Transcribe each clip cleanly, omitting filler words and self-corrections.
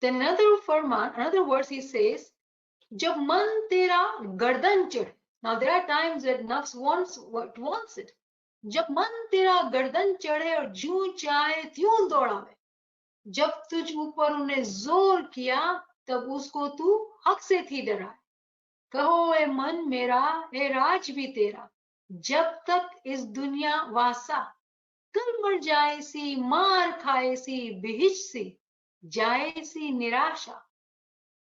Then another verse he says, जब मन तेरा गर्दन चढ़े. Now there are times that nafs wants what wants it. जब मन तेरा गर्दन चढ़े और जूं चाहे त्यों दौड़ावे. जब तुझ ऊपर उन्हें जोर किया तब उसको तू हक से थी डराए. कहो ए मन मेरा ए राज भी तेरा, जब तक इस दुनिया वासा. कल मर जाए सी मार खाए सी बिहिच सी, जाए सी निराशा.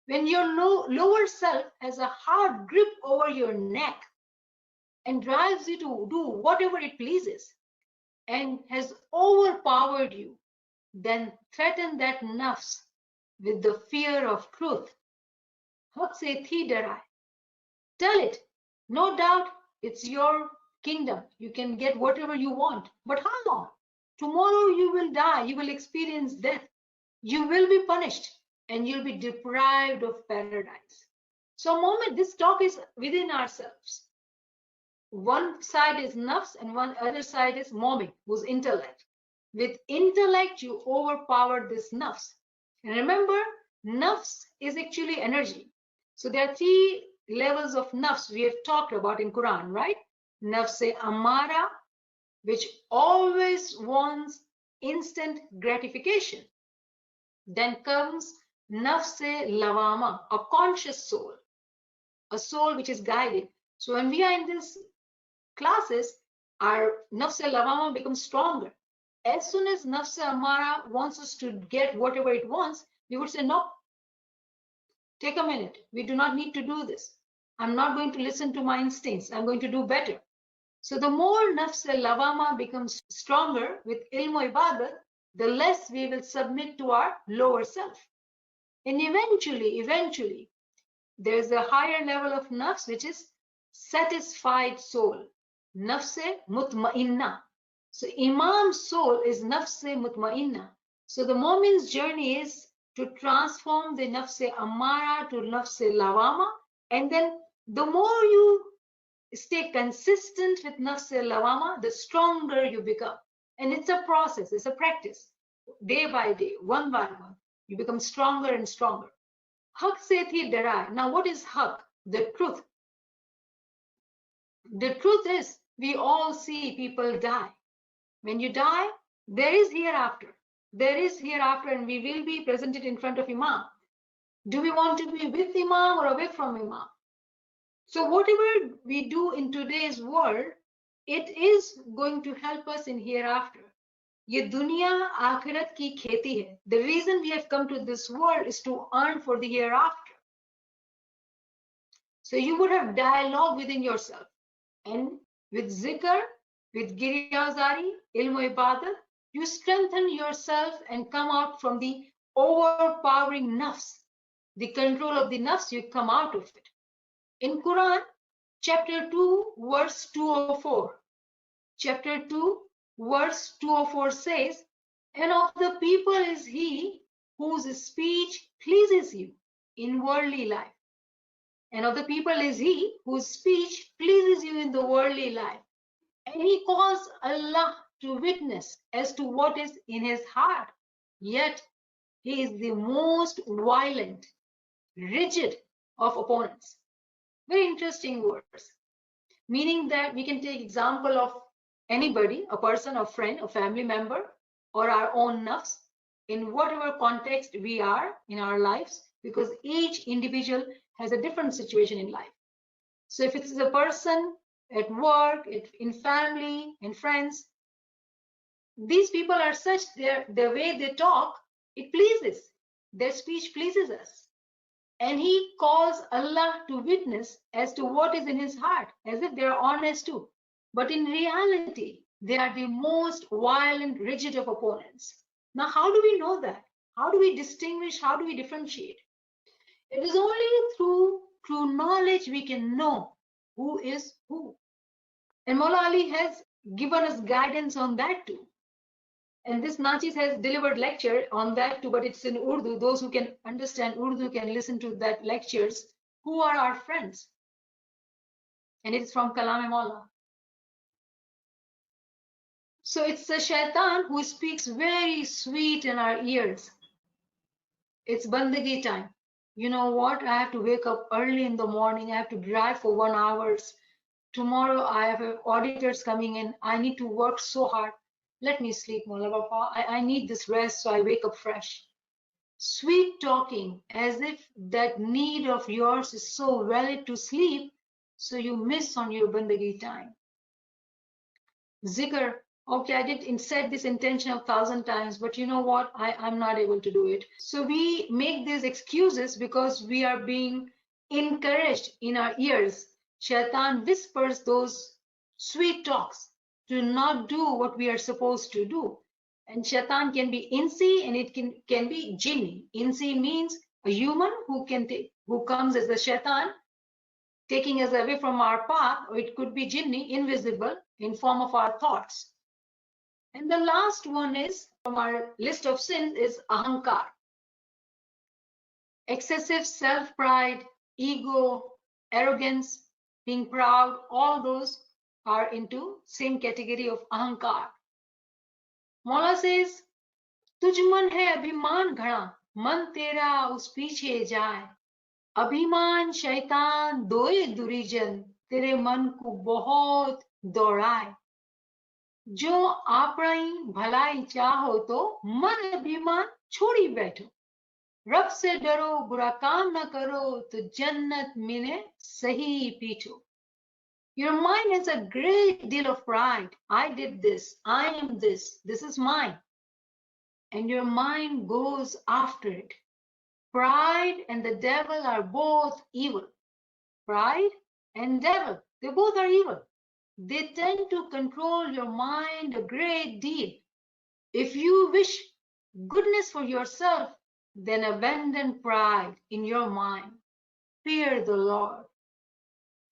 When your lower self has a hard grip over your neck and drives you to do whatever it pleases and has overpowered you, then threaten that nafs with the fear of truth. Haq se thi darai. Tell it, no doubt it's your kingdom. You can get whatever you want. But how long? Tomorrow you will die. You will experience death. You will be punished and you'll be deprived of paradise. So moment, this talk is within ourselves. One side is nafs and one other side is momin, who's intellect. With intellect, you overpower this nafs. And remember, nafs is actually energy. So there are three levels of nafs we have talked about in Quran, right? Nafs-e amara, which always wants instant gratification. Then comes nafs-e lawama, a conscious soul, a soul which is guided. So when we are in these classes, our nafs-e lawama becomes stronger. As soon as nafs-e amara wants us to get whatever it wants, we would say, no, take a minute. We do not need to do this. I'm not going to listen to my instincts. I'm going to do better. So the more nafs-e lawama becomes stronger with ilm ibadah, the less we will submit to our lower self. And eventually, there's a higher level of nafs, which is satisfied soul, nafs-e mutma'inna. So Imam's soul is nafs-e mutma'inna. So the moment's journey is to transform the nafs-e amara to nafs-e lawama, and then the more you stay consistent with nafs-e lawama, the stronger you become. And it's a process, it's a practice. Day by day, one by one, you become stronger and stronger. Haq se thi darai. Now what is haq? The truth. The truth is, we all see people die. When you die, there is hereafter. There is hereafter, and we will be presented in front of Imam. Do we want to be with Imam or away from Imam? So whatever we do in today's world, it is going to help us in hereafter. Ye dunya akhirat ki kheti hai. The reason we have come to this world is to earn for the hereafter. So you would have dialogue within yourself, and with zikr, with giryazari, ilmu ibadah, you strengthen yourself and come out from the overpowering nafs, the control of the nafs. You come out of it. In Quran, chapter 2, verse 204, chapter 2, verse 204 says, and of the people is he whose speech pleases you in worldly life. And of the people is he whose speech pleases you in the worldly life. And he calls Allah to witness as to what is in his heart. Yet he is the most violent, rigid of opponents. Very interesting words. Meaning that we can take example of anybody, a person, a friend, a family member, or our own nafs, in whatever context we are in our lives, because each individual has a different situation in life. So if it's a person at work, in family, in friends, these people are such, the way they talk, it pleases. Their speech pleases us. And he calls Allah to witness as to what is in his heart, as if they are honest too. But in reality, they are the most violent, rigid of opponents. Now, how do we know that? How do we distinguish? How do we differentiate? It is only through knowledge we can know who is who. And Maula Ali has given us guidance on that too. And this Nachis has delivered lecture on that too, but it's in Urdu. Those who can understand Urdu can listen to that lectures. Who are our friends? And it's from Kalam-e Maula. So it's the shaitan who speaks very sweet in our ears. It's bandagi time. You know what? I have to wake up early in the morning. I have to drive for 1 hour. Tomorrow I have auditors coming in. I need to work so hard. Let me sleep, Mola Papa. I need this rest, so I wake up fresh. Sweet talking, as if that need of yours is so valid to sleep, so you miss on your bandagi time. Zikr, okay, I did set this intention 1,000 times, but you know what? I'm not able to do it. So we make these excuses because we are being encouraged in our ears. Shaitan whispers those sweet talks to not do what we are supposed to do. And shaitan can be insi and it can be jinni. Insi means a human who comes as a shaitan, taking us away from our path, or it could be jinni, invisible, in form of our thoughts. And the last one is from our list of sins is ahankar. Excessive self-pride, ego, arrogance, being proud, all those are into same category of ahankar. Mola says, तुझ मन है अभिमान घड़ा, मन तेरा उस पीछे जाए. अभिमान शैतान दोए दुरीजन, तेरे मन को बहुत दौड़ाए. जो आपणी भलाई चाहो तो मन अभिमान छोड़ी बैठो. रब से डरो, बुरा काम न करो, तो जन्नत मिले सही पीठो. Your mind has a great deal of pride. I did this. I am this. This is mine. And your mind goes after it. Pride and the devil are both evil. Pride and devil, they both are evil. They tend to control your mind a great deal. If you wish goodness for yourself, then abandon pride in your mind. Fear the Lord.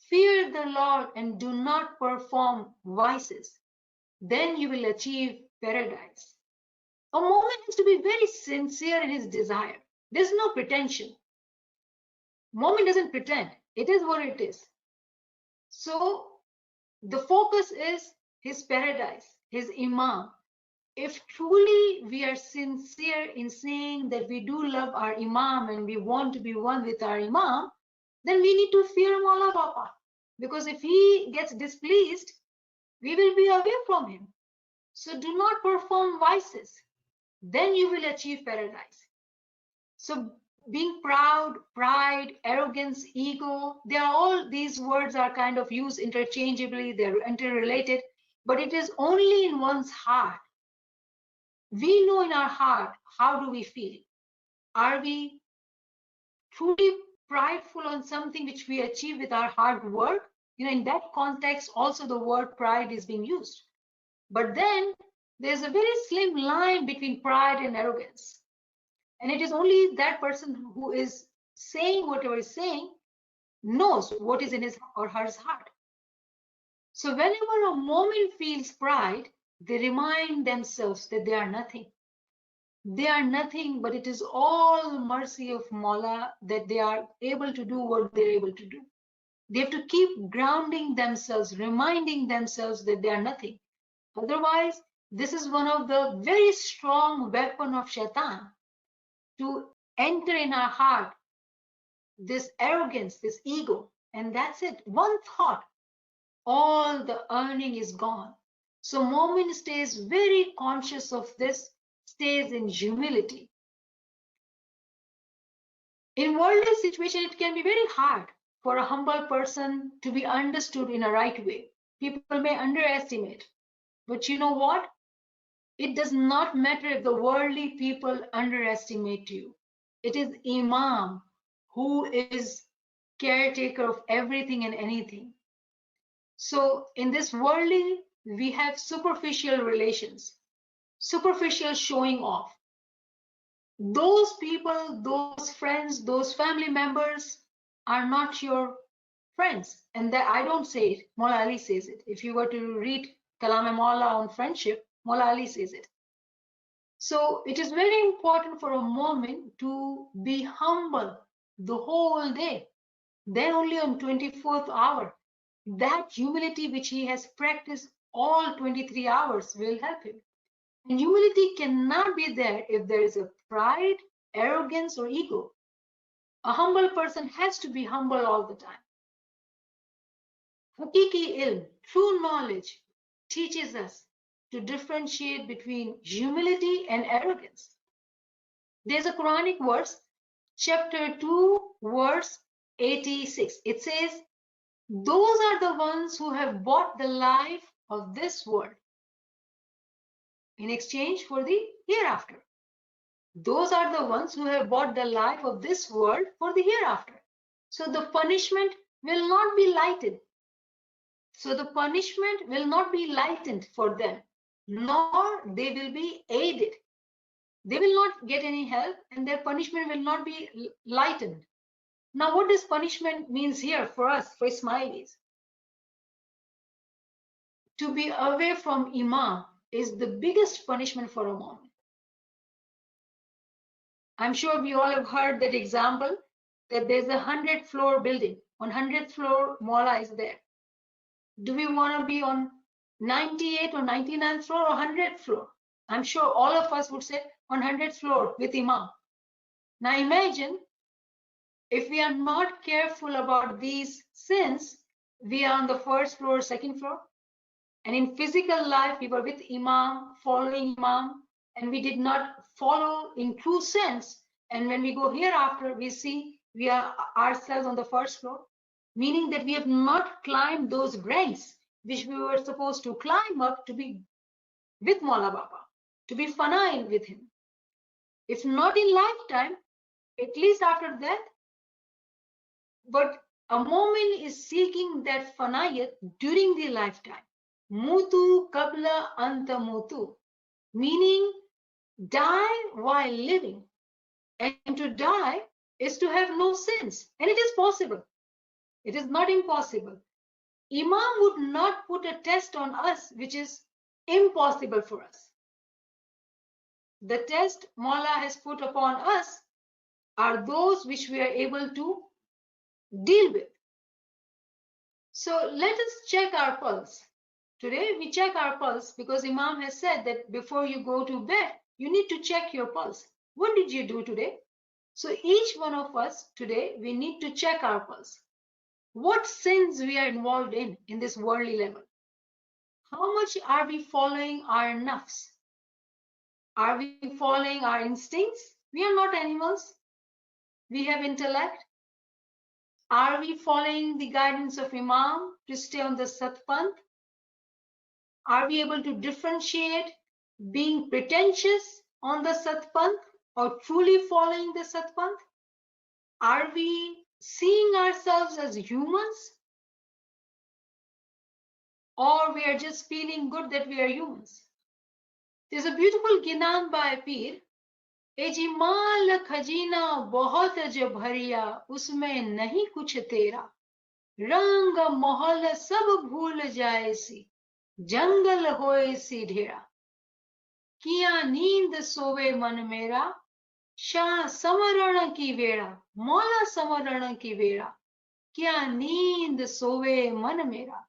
Fear the Lord and do not perform vices. Then you will achieve paradise. A moment has to be very sincere in his desire. There's no pretension. Moment doesn't pretend. It is what it is. So the focus is his paradise, his imam. If truly we are sincere in saying that we do love our imam and we want to be one with our imam, then we need to fear Maula Baba. Because if he gets displeased, we will be away from him. So do not perform vices. Then you will achieve paradise. So being proud, pride, arrogance, ego, they are all, these words are kind of used interchangeably, they're interrelated, but it is only in one's heart. We know in our heart, how do we feel? Are we truly prideful on something which we achieve with our hard work? You know, in that context, also the word pride is being used. But then there's a very slim line between pride and arrogance. And it is only that person who is saying whatever is saying knows what is in his or her heart. So whenever a moment feels pride, they remind themselves that they are nothing. They are nothing, but it is all mercy of Mawla that they are able to do what they're able to do. They have to keep grounding themselves, reminding themselves that they are nothing. Otherwise, this is one of the very strong weapon of Shaitan to enter in our heart, this arrogance, this ego, and that's it. One thought, all the earning is gone. So Momin stays very conscious of this, stays in humility. In worldly situation, it can be very hard for a humble person to be understood in a right way. People may underestimate, but you know what? It does not matter if the worldly people underestimate you. It is Imam who is caretaker of everything and anything. So in this worldly, we have superficial relations, superficial showing off. Those people, those friends, those family members are not your friends. And that I don't say it, Maula Ali says it. If you were to read Kalam-e Maula on friendship, Maula Ali says it. So it is very important for a moment to be humble the whole day. Then only on 24th hour, that humility which he has practiced all 23 hours will help him. And humility cannot be there if there is a pride arrogance or ego. A humble person has to be humble all the time. Hakiki ilm, true knowledge, teaches us to differentiate between humility and arrogance. There's a Quranic verse, chapter 2, verse 86. It says, those are the ones who have bought the life of this world in exchange for the hereafter. Those are the ones who have bought the life of this world for the hereafter. So the punishment will not be lightened. So the punishment will not be lightened for them, nor they will be aided. They will not get any help, and their punishment will not be lightened. Now, what does punishment means here for us, for Ismailis? To be away from Imam is the biggest punishment for a moment. I'm sure we all have heard that example, that there's a 100-floor building. On 100th floor, Mawla is there. Do we want to be on 98th or 99th floor or 100th floor? I'm sure all of us would say on 100th floor with Imam. Now imagine if we are not careful about these sins, we are on the first floor, second floor. And in physical life, we were with Imam, following Imam, and we did not follow in true sense. And when we go hereafter, we see we are ourselves on the first floor, meaning that we have not climbed those ranks which we were supposed to climb up to be with Maula Baba, to be fanail with him. If not in lifetime, at least after death. But a moment is seeking that fanayat during the lifetime. Mutu kabla anta mutu, meaning die while living. And to die is to have no sins. And it is possible. It is not impossible. Imam would not put a test on us which is impossible for us. The test Maula has put upon us are those which we are able to deal with. So let us check our pulse. Today we check our pulse because Imam has said that before you go to bed, you need to check your pulse. What did you do today? So each one of us today, we need to check our pulse. What sins we are involved in this worldly level? How much are we following our nafs? Are we following our instincts? We are not animals. We have intellect. Are we following the guidance of Imam to stay on the Satpanth? Are we able to differentiate being pretentious on the Satpanth or truly following the Satpanth? Are we seeing ourselves as humans? Or we are just feeling good that we are humans? There's a beautiful Ginan by Pir. एजिमाल खजीना बहुत जब भरिया उसमें नहीं कुछ तेरा रंग मोहल सब भूल जाए सी जंगल होए सी ढेरा किया नींद सोवे मन मेरा शाह समरण की वेड़ा मौला समरण की वेड़ा किया नींद सोवे मन मेरा.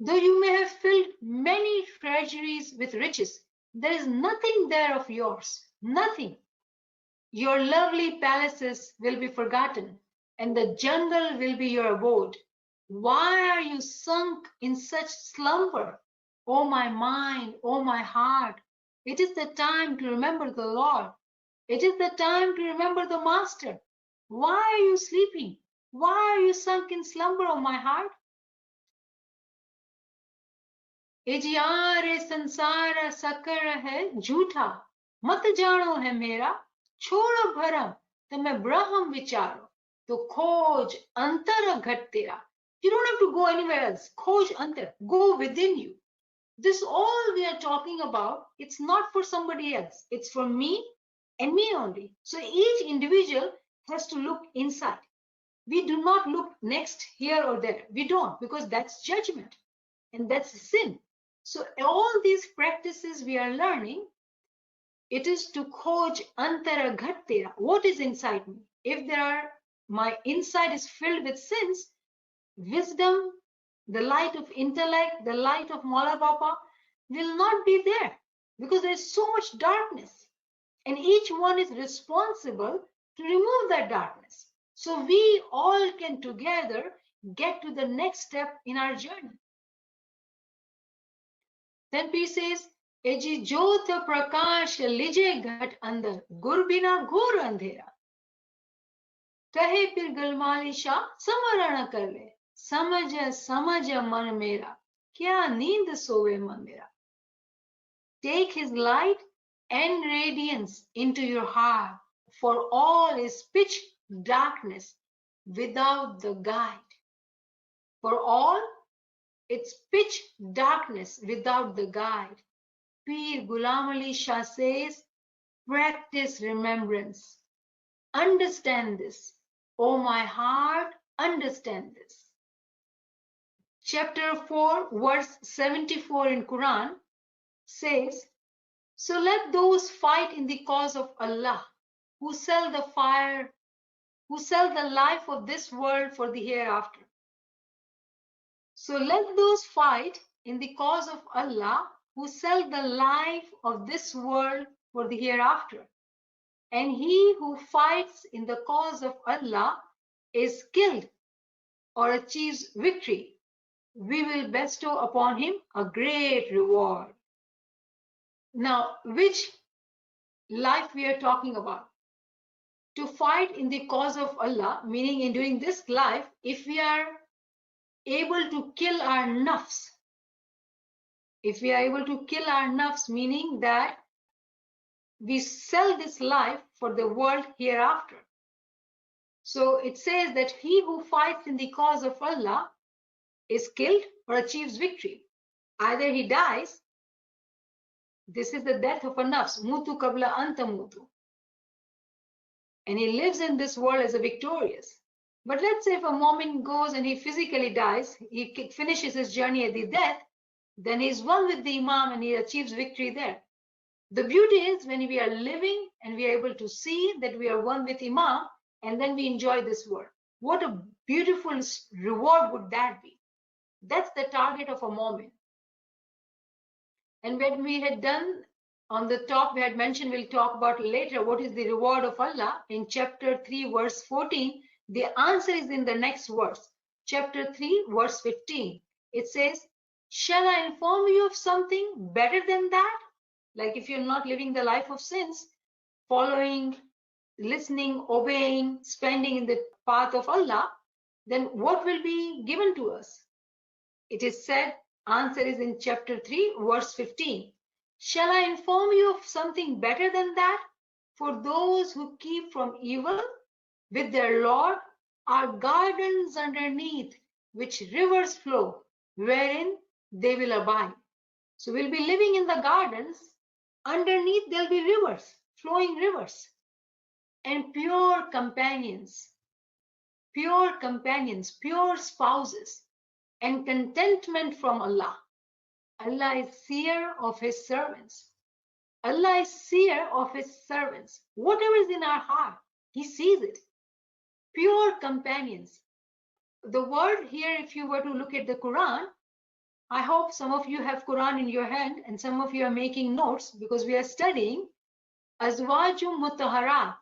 Though you may have filled many treasuries with riches, there is nothing there of yours. Nothing. Your lovely palaces will be forgotten, and the jungle will be your abode. Why are you sunk in such slumber? O my mind, O my heart, it is the time to remember the Lord. It is the time to remember the Master. Why are you sleeping? Why are you sunk in slumber, O my heart? इजियारे संसार sucker है झूठा मत जानो है मेरा छोड़ो भरम तमें ब्रह्म विचारो तो खोज अंतर घट तेरा. You don't have to go anywhere else. Khoj antar, go within you. This all we are talking about, it's not for somebody else. It's for me and me only. So each individual has to look inside. We do not look next here or there. We don't, because that's judgment and that's sin. So all these practices we are learning, it is to khoj antara ghat tera. What is inside me? If my inside is filled with sins, wisdom, the light of intellect, the light of Maula Baba will not be there because there is so much darkness. and each one is responsible to remove that darkness. So we all can together get to the next step in our journey. Then P says, Eji jyot prakash lije ghat andar, gur bina ghor andhera. Kahe pir galmali shah samarana kar le, samaj man mera, kya neend sove man mera. Take his light and radiance into your heart, for all is pitch darkness without the guide. For all, it's pitch darkness without the guide. Pir Ghulam Ali Shah says, practice remembrance. Understand this. O my heart, understand this. Chapter 4, verse 74 in Quran says, so let those fight in the cause of Allah who sell the life of this world for the hereafter. So let those fight in the cause of Allah who sell the life of this world for the hereafter. And he who fights in the cause of Allah is killed or achieves victory. We will bestow upon him a great reward. Now, which life we are talking about? To fight in the cause of Allah, meaning in during this life, if we are able to kill our nafs, meaning that we sell this life for the world hereafter. So it says that he who fights in the cause of Allah is killed or achieves victory. Either he dies, this is the death of a nafs, mutu kabla anta mutu, and he lives in this world as a victorious. But let's say if a moment goes and he physically dies, he finishes his journey at the death, then he's one with the Imam and he achieves victory there. The beauty is when we are living and we are able to see that we are one with Imam, and then we enjoy this world. What a beautiful reward would that be? That's the target of a moment. And when we had done on the top, we had mentioned, we'll talk about later, what is the reward of Allah in chapter 3, verse 14. The answer is in the next verse, chapter 3, verse 15. It says, shall I inform you of something better than that? Like if you're not living the life of sins, following, listening, obeying, spending in the path of Allah, then what will be given to us? It is said, answer is in chapter 3, verse 15. Shall I inform you of something better than that? For those who keep from evil with their Lord are gardens underneath which rivers flow, wherein they will abide. So we'll be living in the gardens. Underneath there'll be rivers, flowing rivers, and pure companions, pure spouses, and contentment from Allah. Allah is seer of his servants. Allah is seer of his servants. Whatever is in our heart, he sees it. Pure companions. The word here, if you were to look at the Quran, I hope some of you have Quran in your hand and some of you are making notes because we are studying Azwajum Mutahharat,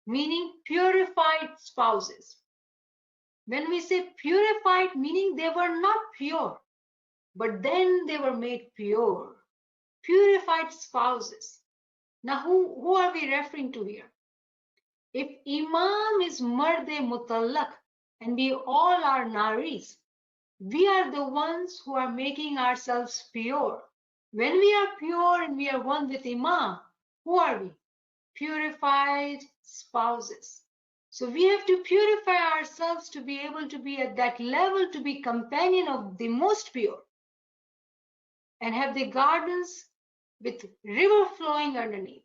meaning purified spouses. When we say purified, meaning they were not pure, but then they were made pure. Purified spouses. Now, who are we referring to here? If Imam is Marde Mutallaq and we all are Naris, we are the ones who are making ourselves pure. When we are pure and we are one with Imam, who are we? Purified spouses. So we have to purify ourselves to be able to be at that level, to be companion of the most pure and have the gardens with river flowing underneath.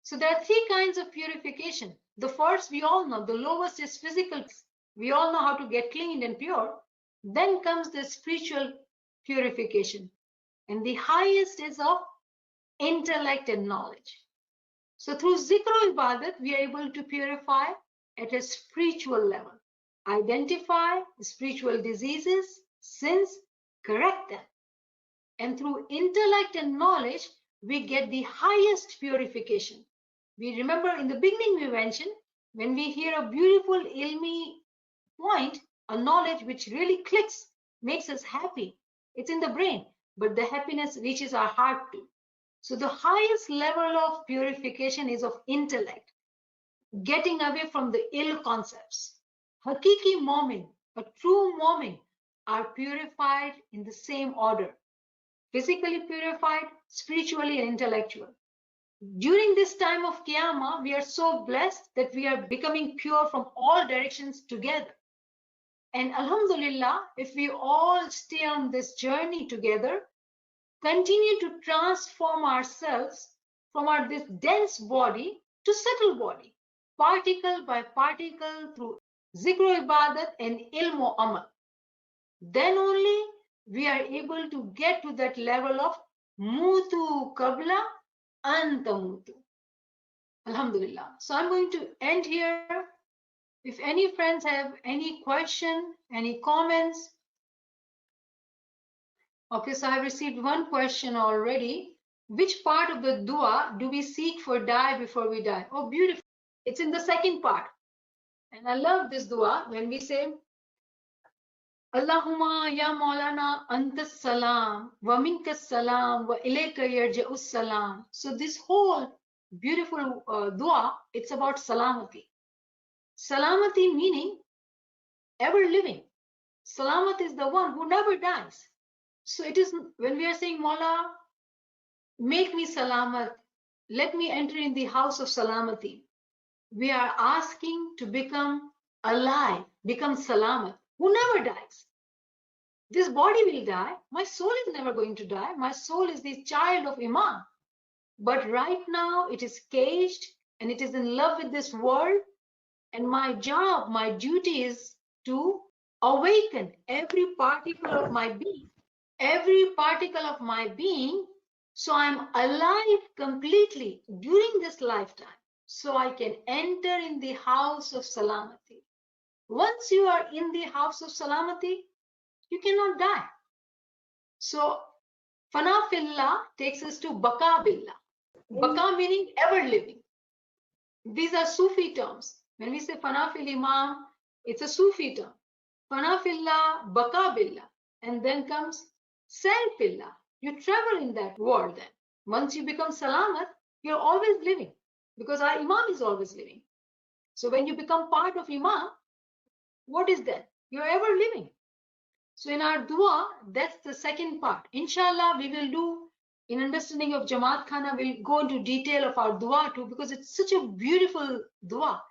So there are three kinds of purification. The first, we all know, the lowest is physical. We all know how to get cleaned and pure. Then comes the spiritual purification. And the highest is of intellect and knowledge. So through zikr ibadat, we are able to purify at a spiritual level, identify spiritual diseases, sins, correct them. And through intellect and knowledge, we get the highest purification. We remember in the beginning we mentioned, when we hear a beautiful ilmi point, a knowledge which really clicks, makes us happy. It's in the brain, but the happiness reaches our heart too. So the highest level of purification is of intellect, getting away from the ill concepts. Hakiki Momin, a true Momin, are purified in the same order, physically purified, spiritually and intellectual. During this time of Qiyamah, we are so blessed that we are becoming pure from all directions together. And Alhamdulillah, if we all stay on this journey together, continue to transform ourselves from this dense body to subtle body, particle by particle through zikr ibadat and ilm amal. Then only we are able to get to that level of mutu qabla an tamutu. Alhamdulillah. So I'm going to end here. If any friends have any question, any comments. Okay, so I received one question already. Which part of the dua do we seek for die before we die? Oh, beautiful. It's in the second part. And I love this dua when we say, Allahumma ya Maulana antas salam wa minkas salam wa ilayka yarja'us salam. So this whole beautiful dua, it's about salamati. Salamati meaning ever living. Salamat is the one who never dies. So it is when we are saying, Maula, make me salamat, let me enter in the house of salamati. We are asking to become alive, become salamat, who never dies. This body will die. My soul is never going to die. My soul is the child of Iman. But right now it is caged and it is in love with this world. And my job, my duty is to awaken every particle of my being, so I'm alive completely during this lifetime, so I can enter in the house of salamati. Once you are in the house of salamati, you cannot die. So fana fillah takes us to baka billah. Baka meaning ever living. These are Sufi terms. When we say fana fil imam, it's a Sufi term. Fana fillah, baka billah. And then comes self-illah. You travel in that world then. Once you become salamat, you're always living because our imam is always living. So when you become part of imam, what is that? You're ever living. So in our dua, that's the second part. Inshallah, we will do, in understanding of Jamaat Khana, we'll go into detail of our dua too, because it's such a beautiful dua.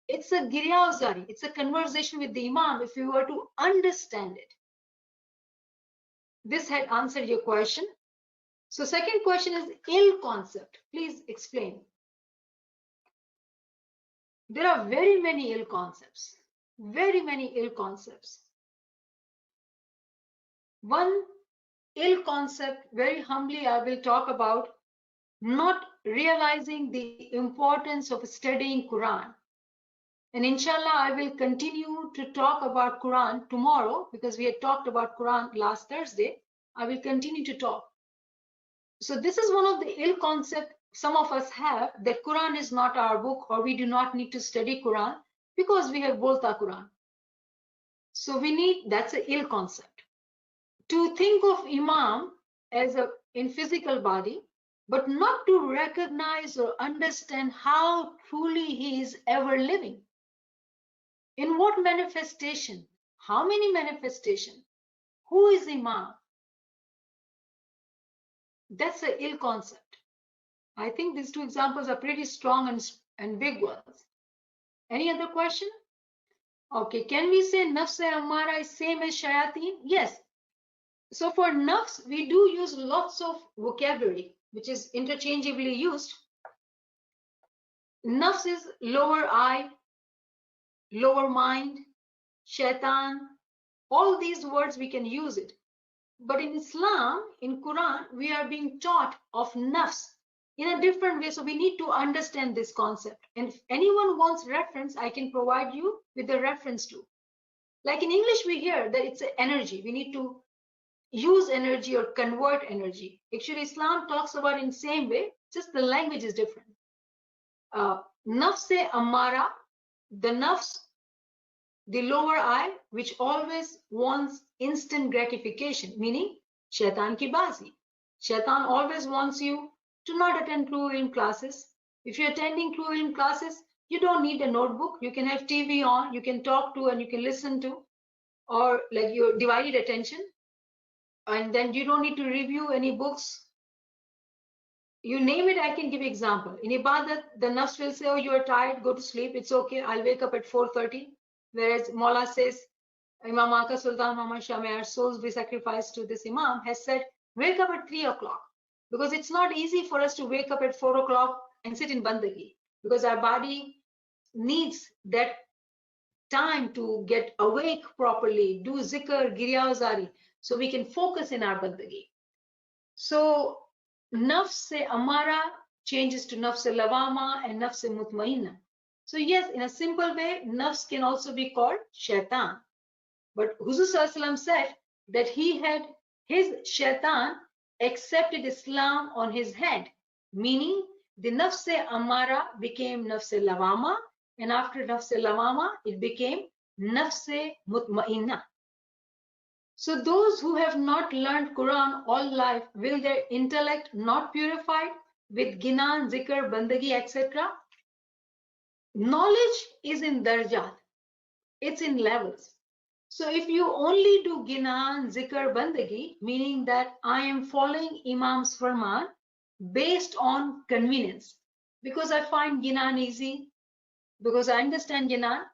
It's a giryazari. It's a conversation with the imam if you were to understand it. This had answered your question. So second question is ill concept. Please explain. There are very many ill concepts. Very many ill concepts. One ill concept, very humbly, I will talk about not realizing the importance of studying Quran. And inshallah, I will continue to talk about Quran tomorrow because we had talked about Quran last Thursday. I will continue to talk. So this is one of the ill concept some of us have, that Quran is not our book or we do not need to study Quran because we have Bolta Quran. So we need, that's an ill concept. To think of Imam as in physical body, but not to recognize or understand how truly he is ever living. In what manifestation? How many manifestation? Who is Imam? That's an ill concept. I think these two examples are pretty strong and big ones. Any other question? Okay, can we say nafs amara is same as shayateen? Yes. So for nafs, we do use lots of vocabulary, which is interchangeably used. Nafs is lower eye, lower mind, shaitan. All these words we can use it. But in Islam, in Quran, we are being taught of nafs in a different way. So we need to understand this concept. And if anyone wants reference, I can provide you with the reference to. Like in English, we hear that it's an energy. We need to use energy or convert energy. Actually, Islam talks about it in the same way, just the language is different. Nafs Ammara, the nafs, the lower eye, which always wants instant gratification, meaning shaitan ki bazi. Shaitan always wants you to not attend Qur'an classes. If you're attending Qur'an classes, you don't need a notebook. You can have TV on, you can talk to and you can listen to, or like your divided attention. And then you don't need to review any books. You name it, I can give example. In Ibadat, the nafs will say, oh, you're tired, go to sleep. It's okay, I'll wake up at 4:30. Whereas Maula says, Imam Aka Sultan Muhammad Shah, may our souls be sacrificed to this Imam, has said, wake up at 3 o'clock. Because it's not easy for us to wake up at 4 o'clock and sit in bandagi. Because our body needs that time to get awake properly, do zikr, giryazari, so we can focus in our bandagi. So nafs amara changes to nafs lawama and nafs mutmainna. So yes, in a simple way, nafs can also be called shaitan. But Huzur said that he had his shaitan accepted Islam on his head, meaning the nafs amara became nafs lawama, and after nafs lawama, it became nafs mutmainna. So those who have not learned Quran all life, will their intellect not purified with ginan, zikr, bandagi, etc.? Knowledge is in darjat. It's in levels. So if you only do ginan, zikr, bandagi, meaning that I am following Imam's farman based on convenience, because I find ginan easy, because I understand ginan,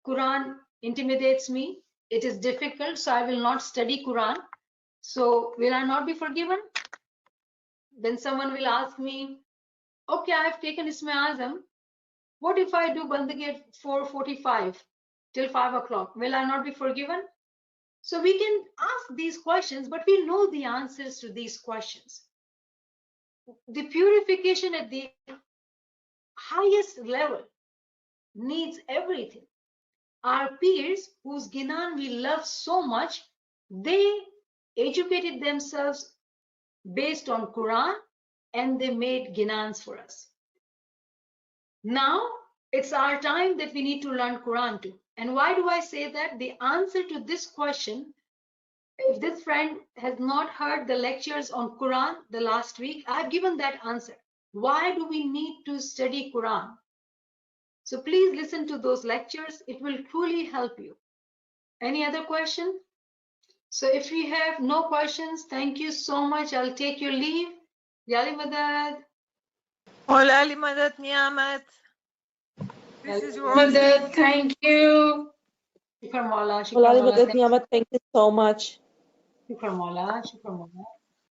Quran intimidates me, it is difficult, so I will not study Quran. So will I not be forgiven? Then someone will ask me, okay, I've taken Isme Azam. What if I do bandagi at 4:45 till 5 o'clock? Will I not be forgiven? So we can ask these questions, but we know the answers to these questions. The purification at the highest level needs everything. Our peers, whose ginan we love so much, they educated themselves based on Quran, and they made ginans for us. Now it's our time that we need to learn Quran too. And why do I say that? The answer to this question, if this friend has not heard the lectures on Quran the last week, I've given that answer. Why do we need to study Quran? So please listen to those lectures. It will truly help you. Any other question? So if we have no questions, thank you so much. I'll take your leave. Yali Madad. Hola, Ali Madad Niamat. This is yours. Madad, thank you. Shukran Maula. Hola, Ali Madad Niamat, thank you so much. Shukran Maula. Shukran Maula.